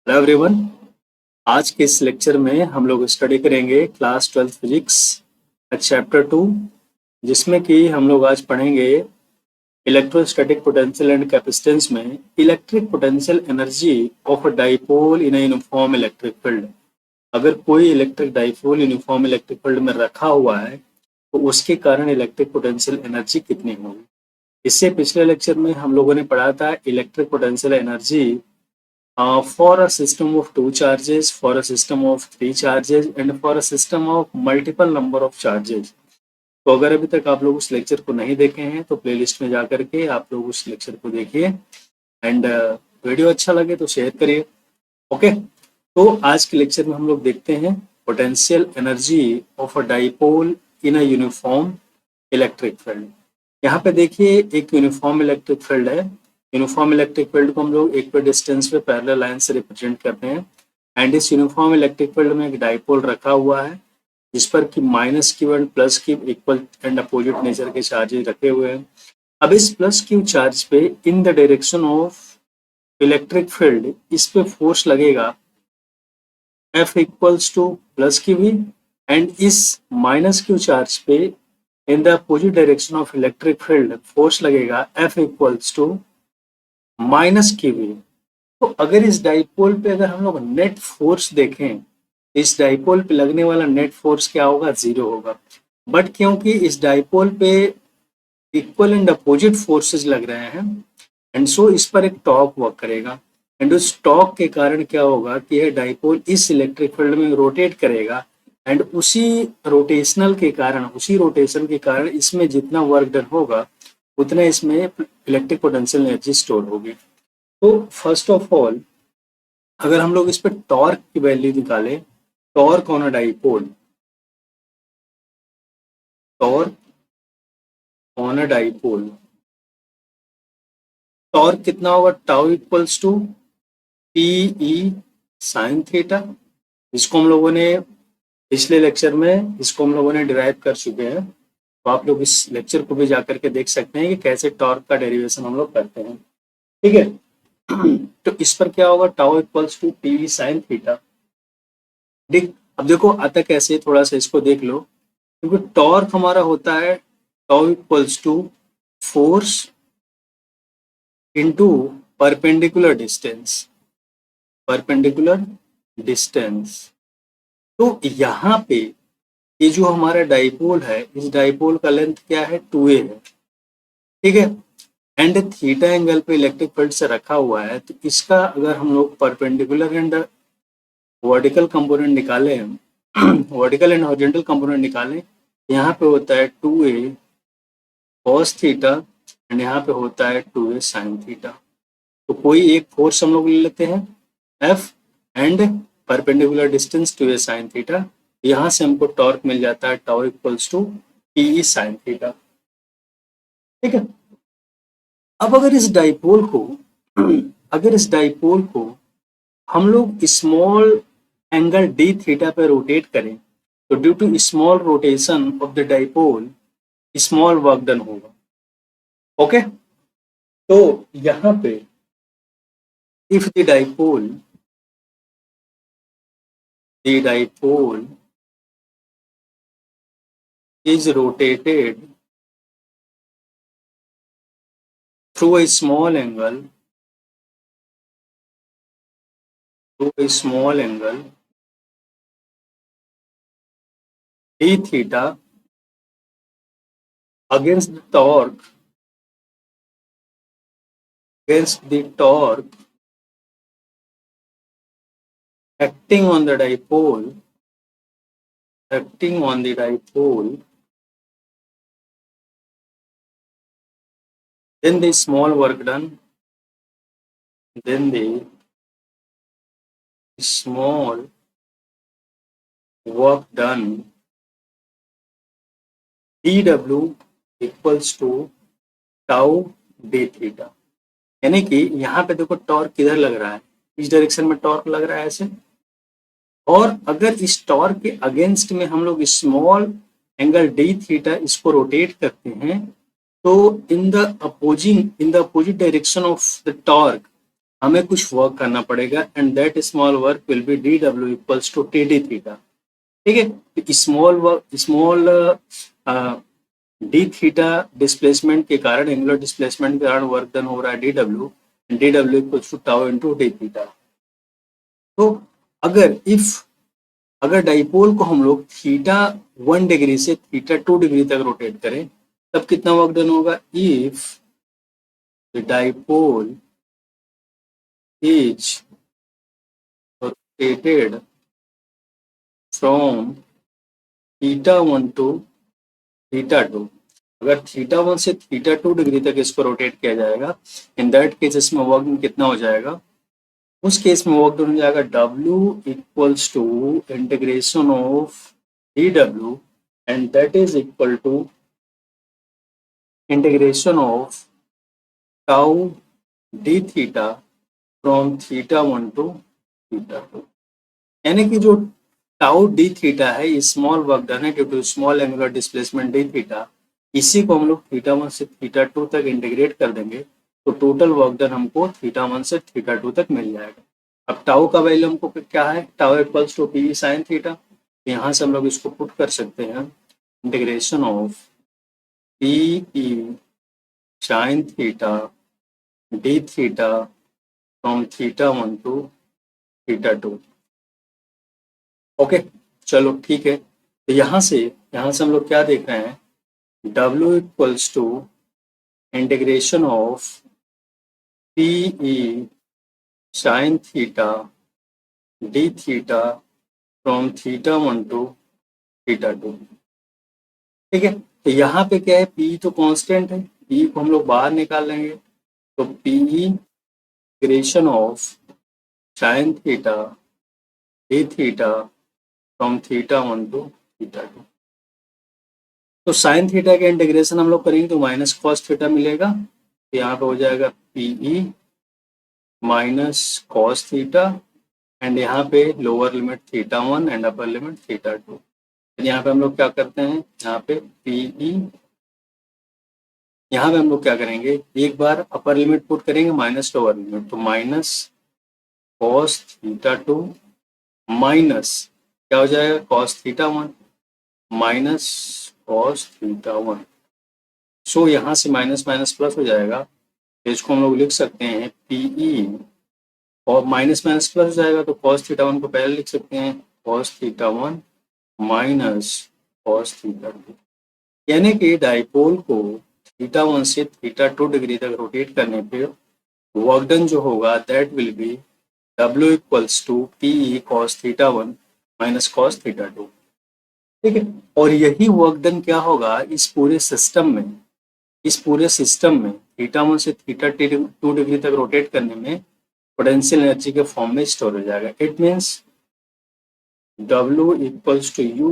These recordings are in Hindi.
Hello everyone. आज के इस लेक्चर में हम लोग स्टडी करेंगे क्लास 12 फिजिक्स चैप्टर 2, जिसमें कि हम लोग आज पढ़ेंगे इलेक्ट्रोस्टैटिक पोटेंशियल एंड कैपेसिटेंस में electric potential energy of a dipole in a uniform electric field. अगर कोई electric dipole uniform electric field में रखा हुआ है तो उसके कारण इलेक्ट्रिक पोटेंशियल एनर्जी कितनी होगी। इससे पिछले लेक्चर में हम लोगों ने पढ़ा था electric potential energy for a system of two charges, for a system of three charges and for a system of multiple number of charges। तो अगर अभी तक आप लोग उस लेक्चर को नहीं देखे हैं तो प्लेलिस्ट में जा करके आप लोग उस लेक्चर को देखिए एंड वीडियो अच्छा लगे तो शेयर करिए। ओके, तो आज के लेक्चर में हम लोग देखते हैं potential energy of a dipole in a uniform electric field. यहाँ पे देखिए एक यूनिफॉर्म इलेक्ट्रिक फील्ड है। यूनिफॉर्म इलेक्ट्रिक फील्ड को हम लोग इक्वल डिस्टेंस पे पैरेलल लाइन से रिप्रेजेंट करते हैं एंड इस यूनिफॉर्म इलेक्ट्रिक फील्ड में एक डाइपोल रखा हुआ है जिस पर कि minus Q and plus Q equal and opposite nature के चार्जेस रखे हुए हैं। अब इस प्लस क्यू चार्ज पे in the direction of electric field इस पे फोर्स लगेगा F equals to plus Q V and इस माइनस क्यू चार्ज पे in the opposite direction of electric field force लगेगा F equals to minus Q V. तो अगर इस डाइपोल पे अगर हम लोग नेट फोर्स देखें, इस डाइपोल पे लगने वाला नेट फोर्स क्या होगा? 0 होगा। बट क्योंकि इस डाइपोल पे इक्वल एंड अपोजिट फोर्सेस लग रहे हैं एंड सो इस पर एक टॉर्क वर्क करेगा एंड उस टॉर्क के कारण क्या होगा कि यह डाइपोल इस इलेक्ट्रिक फील्ड में रोटेट करेगा एंड उसी रोटेशनल के कारण, उसी रोटेशन के कारण इसमें जितना वर्क डन होगा उतना इसमें इलेक्ट्रिक पोटेंशियल एनर्जी स्टोर होगी। तो फर्स्ट ऑफ ऑल अगर हम लोग इस पर टॉर्क की वैल्यू निकालें, torque on a dipole, torque on a dipole, torque कितना होगा? Tau equals to P E sine theta. इसको हम लोगों ने पिछले लेक्चर में इसको हम लोगों ने डिराइव कर चुके हैं, तो आप लोग इस लेक्चर को भी जाकर के देख सकते हैं कि कैसे टॉर्क का डेरिवेशन हम लोग करते हैं। ठीक है, तो इस पर क्या होगा? Tau equals to P sine theta. ठीक, अब देखो आता कैसे, थोड़ा सा इसको देख लो। क्योंकि टॉर्क हमारा होता है tau equals to force into perpendicular distance, perpendicular distance. तो यहाँ पे ये जो हमारा डाइपोल है, इस डाइपोल का लेंथ क्या है? 2a है। ठीक है, एंड थीटा एंगल पे इलेक्ट्रिक फील्ड से रखा हुआ है, तो इसका अगर हम लोग परपेंडिकुलर एंड वर्टिकल कंपोनेंट निकाले, वर्टिकल एंड हॉरिजॉन्टल कंपोनेंट निकालें, यहाँ पे होता है 2a cos थीटा एंड यहाँ पे होता है 2a sin थीटा। तो कोई एक फोर्स हम लोग ले लेते हैं F and perpendicular distance 2a sin theta. यहाँ से हमको टॉर्क मिल जाता है tau equals to PE sin theta. ठीक है, अब अगर इस डाइपोल को हम लोग स्मॉल एंगल डी थीटा पे रोटेट करें तो due to small rotation of the dipole small work done होगा। ओके, तो यहाँ पे if the dipole is rotated through a small angle, d theta against the torque acting on the dipole, then the small work done, dw equals to tau d theta। यानी कि यहाँ पे देखो टॉर्क किधर लग रहा है? इस डायरेक्शन में टॉर्क लग रहा है ऐसे, और अगर इस टॉर्क के अगेंस्ट में हम लोग स्मॉल एंगल डी थीटा इसको रोटेट करते हैं तो in the opposite direction of the torque हमें कुछ वर्क करना पड़ेगा and that small work will be D W equals to T D theta. ठीक है, स्मॉल डी थीटा डिस्प्लेसमेंट के कारण, एंगुलर डिस्प्लेसमेंट के कारण वर्क डन हो रहा है D W equals to tau into D theta. तो अगर डाइपोल को हम लोग थीटा 1 डिग्री से थीटा 2 डिग्री तक रोटेट करें तब कितना वर्क डन होगा? If the dipole is rotated from theta 1 to theta 2, अगर थीटा 1 से थीटा 2 डिग्री तक इसको रोटेट किया जाएगा, इन दैट केस इसमें वर्क डन कितना हो जाएगा? उस केस में वर्क डन हो जाएगा W equals to integration of D W and that is equal to integration of tau D theta from theta 1 to theta 2। यानी कि जो टाउ डी थीटा है ये स्मॉल वर्क डन है due to small angular displacement D theta, इसी को हम लोग थीटा 1 से थीटा 2 तक इंटीग्रेट कर देंगे तो टोटल वर्क डन हमको थीटा 1 से थीटा 2 तक मिल जाएगा। अब टाउ का वैल्यू हमको क्या है? Tau equals to P sine theta, यहाँ से हम लोग इसको पुट कर सकते हैं integration of P E sine theta D theta from theta 1 to theta 2। Okay, चलो ठीक है। तो यहाँ से हम लोग क्या देख रहे हैं? W equals to integration of P E sine theta D theta from theta 1 to theta 2। ठीक है, तो यहाँ पे क्या है? P तो कांस्टेंट है, P को हम लोग बाहर निकाल लेंगे तो P integration of sine theta D theta from theta 1 to theta 2। तो साइन थीटा के इंटीग्रेशन हम लोग करेंगे तो माइनस कॉस थीटा मिलेगा, तो यहाँ पे हो जाएगा PE minus cos theta and यहाँ पे lower limit theta 1 and upper limit theta 2। यहाँ पे हम लोग क्या करते हैं? यहाँ पे पीई, यहाँ पे हम लोग क्या करेंगे? एक बार अपर लिमिट पुट करेंगे माइनस लोअर लिमिट, तो माइनस कॉस थीटा 2 माइनस क्या हो जाएगा? Cos theta 1 minus cos theta 1। सो यहाँ से माइनस माइनस प्लस हो जाएगा, तो इसको हम लोग लिख सकते हैं पीई, और माइनस माइनस प्लस हो जाएगा तो कॉस थीटा 1 को पहले लिख सकते हैं cos theta 1 minus cos theta 2। यानी कि डाइपोल को थीटा 1 से थीटा 2 डिग्री तक रोटेट करने पे वर्क डन जो होगा that will be W equals to PE cos theta 1 minus cos theta 2। ठीक है, और यही वर्क डन क्या होगा इस पूरे सिस्टम में थीटा 1 से थीटा 2 डिग्री तक रोटेट करने में पोटेंशियल एनर्जी के फॉर्म में स्टोर हो जाएगा। It means W equals to U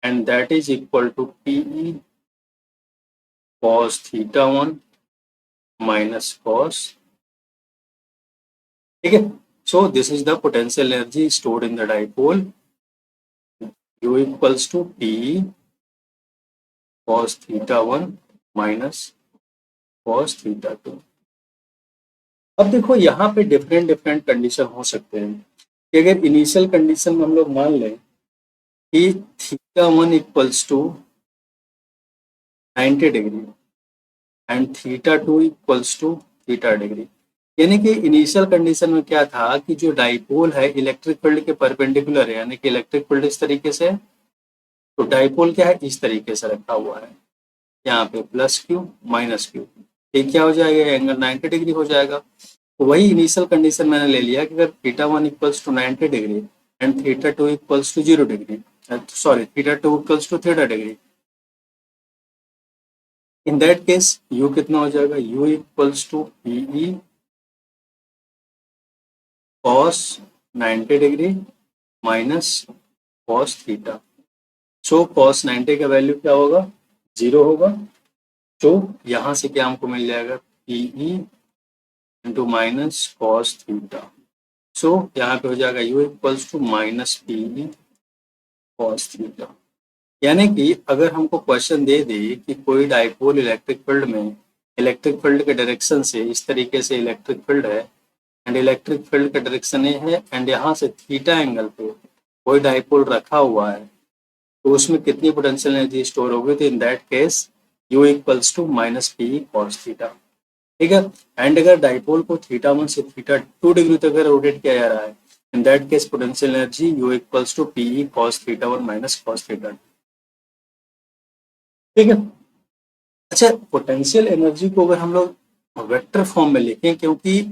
and that is equal to PE cos theta 1 minus cos। ठीक है, so this is the potential energy stored in the dipole, U equals to PE cos theta 1 minus cos theta 2। अब देखो यहाँ पे डिफरेंट कंडीशन हो सकते हैं कि अगर इनिशियल कंडीशन में हम लोग मान लें कि theta 1 equals to 90 degree and theta 2 equals to theta degree, यानी कि इनिशियल कंडीशन में क्या था कि जो डाइपोल है इलेक्ट्रिक फील्ड के परपेंडिकुलर है, यानी कि इलेक्ट्रिक फील्ड इस तरीके से, तो डाइपोल क्या है? इस तरीके से रखा हुआ है, यहाँ पे प्लस क्यू माइनस क्यू, ये क्या हो जाएगा? एंगल 90 डिग्री हो जाएगा। तो वही इनिशियल कंडीशन मैंने ले लिया कि अगर theta 1 equals to 90 degree and theta 2 equals to 0 degree, sorry theta 2 equals to theta degree, in that case u कितना हो जाएगा? u equals to PE cos 90 degree minus cos theta. So cos 90 का वैल्यू क्या होगा? 0 होगा। तो यहाँ से क्या हमको मिल जाएगा? PE into minus cos theta. So यहाँ पे हो जाएगा u equals to minus PE cos theta. यानी कि अगर हमको क्वेश्चन दे दे कि कोई डाइपोल इलेक्ट्रिक फील्ड में इलेक्ट्रिक फील्ड के डायरेक्शन से इस तरीके से इलेक्ट्रिक फील्ड है एंड इलेक्ट्रिक फील्ड का डायरेक्शन ए है एंड यहाँ से थीटा एंगल पे कोई डाइपोल रखा हुआ है, तो उसमें कितनी पोटेंशियल एनर्जी स्टोर होगी, तो in that case U equals to minus P cos theta. ठीक है, एंड अगर डाइपोल को थीटा 1 से थीटा 2 डिग्री तक रोटेट किया जा रहा है, in that case potential energy U equals to P cos theta 1 minus cos theta 2। ठीक है, अच्छा पोटेंशियल एनर्जी को अगर हम लोग वेक्टर फॉर्म में लिखें, क्योंकि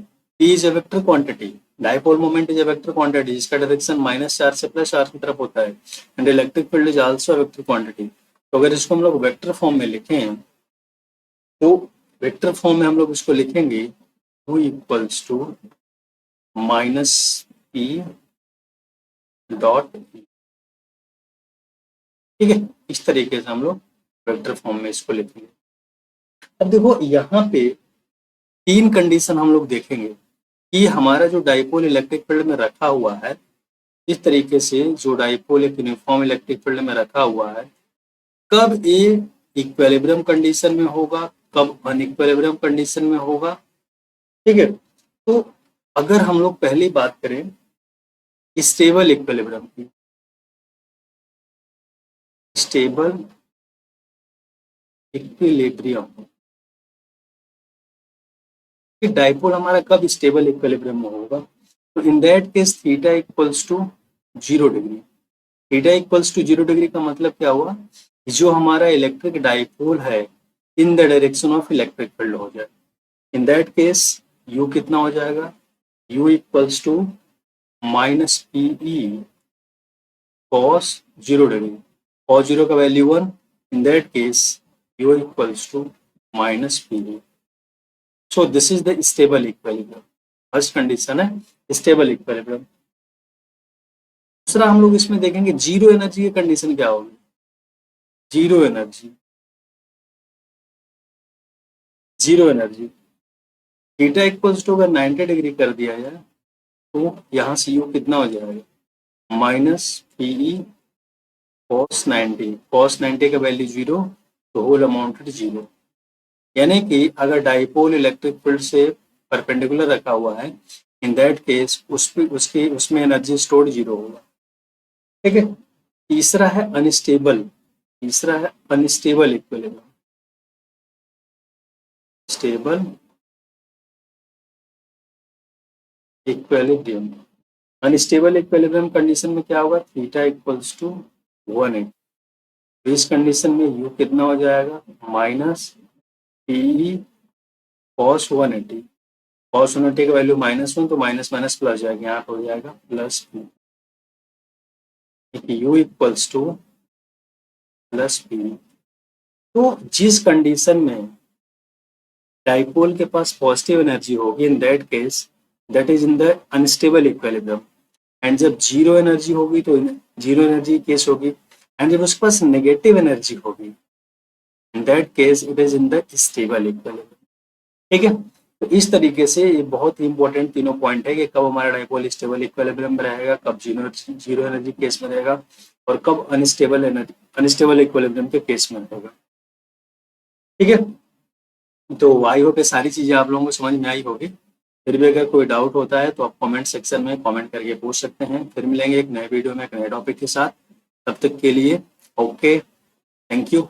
P is a vector quantity, dipole moment is a vector quantity जिसका डायरेक्शन माइनस चार्ज से प्लस चार्ज की तरफ होता है, and electric field is also a vector quantity. तो अगर इसको हम लोग वेक्टर फॉर्म में लिखें, तो वेक्टर फॉर्म में हम लोग इसको लिखेंगे U equals to minus P dot. ठीक है, इस तरीके से हम लोग वेक्टर फॉर्म में इसको लिखेंगे। अब देखो यहाँ पे तीन कंडीशन हम लोग देखेंगे कि हमारा जो डाइपोल इलेक्ट्रिक फील्ड में रखा हुआ है, इस तरीके से जो डाइपोल एक यूनिफॉर्म इलेक्ट्रिक फील्ड में रखा हुआ है, कब ये इक्विलिब्रियम कंडीशन में होगा, कब अनइक्विलिब्रियम कंडीशन में होगा। ठीक है, तो अगर हम लोग पहली बात करें स्टेबल इक्विलिब्रियम की, स्टेबल इक्विलिब्रियम, कि डाइपोल हमारा कब स्टेबल इक्विलिब्रियम में होगा, तो in that case theta equals to 0 degree. Theta equals to 0 degree का मतलब क्या हुआ, जो हमारा इलेक्ट्रिक डाइपोल है in the direction of electric field हो जाए। इन दैट केस U कितना हो जाएगा, U equals to minus P E cos 0 degree, cos 0 का value 1, in that case U equals to minus P E. So this is the stable equilibrium, first condition है स्टेबल इक्विलिब्रियम। दूसरा हम लोग इसमें देखेंगे जीरो एनर्जी की कंडीशन क्या होगी, zero energy, zero energy theta equals to अगर 90 डिग्री कर दिया जाए, तो यहाँ से U कितना हो जाएगा, minus P E cos 90, cos 90 का वैल्यू 0, तो होल अमाउंटेड 0। यानी कि अगर डाइपोल इलेक्ट्रिक फील्ड से परपेंडिकुलर रखा हुआ है, इन दैट केस उसमें एनर्जी स्टोर्ड 0 होगा। ठीक है, तीसरा है अनस्टेबल, तीसरा है unstable equilibrium, stable equilibrium. Unstable equilibrium condition में क्या होगा, थीटा इक्वल्स टू 180, इस कंडीशन में U कितना हो जाएगा, माइनस पी कॉस 180, कॉस 180 का वैल्यू -1, तो माइनस माइनस प्लस जाएगा, यहाँ हो जाएगा plus P, U equals to plus P. तो जिस कंडीशन में डाइपोल के पास पॉजिटिव एनर्जी होगी, इन that case that is in the unstable equilibrium, and जब जीरो एनर्जी होगी तो जीरो एनर्जी केस होगी, एंड जब उसके पास नेगेटिव एनर्जी होगी, इन that case it is in the stable equilibrium. ठीक है, तो इस तरीके से ये बहुत ही इंपॉर्टेंट तीनों पॉइंट है कि कब हमारा डाइपोल स्टेबल इक्विलिब्रियम में रहेगा, कब जीरो एनर्जी केस में रहेगा, और कब अनस्टेबल इक्विलिब्रियम के केस में रहेगा। ठीक है, तो आई होप ये सारी चीजें आप लोगों को समझ में आई होगी। फिर भी अगर कोई डाउट होता है तो आप कमेंट सेक्शन में कमेंट करके पूछ सकते हैं। फिर मिलेंगे एक नए वीडियो में एक नए टॉपिक के साथ, तब तक के लिए ओके, थैंक यू।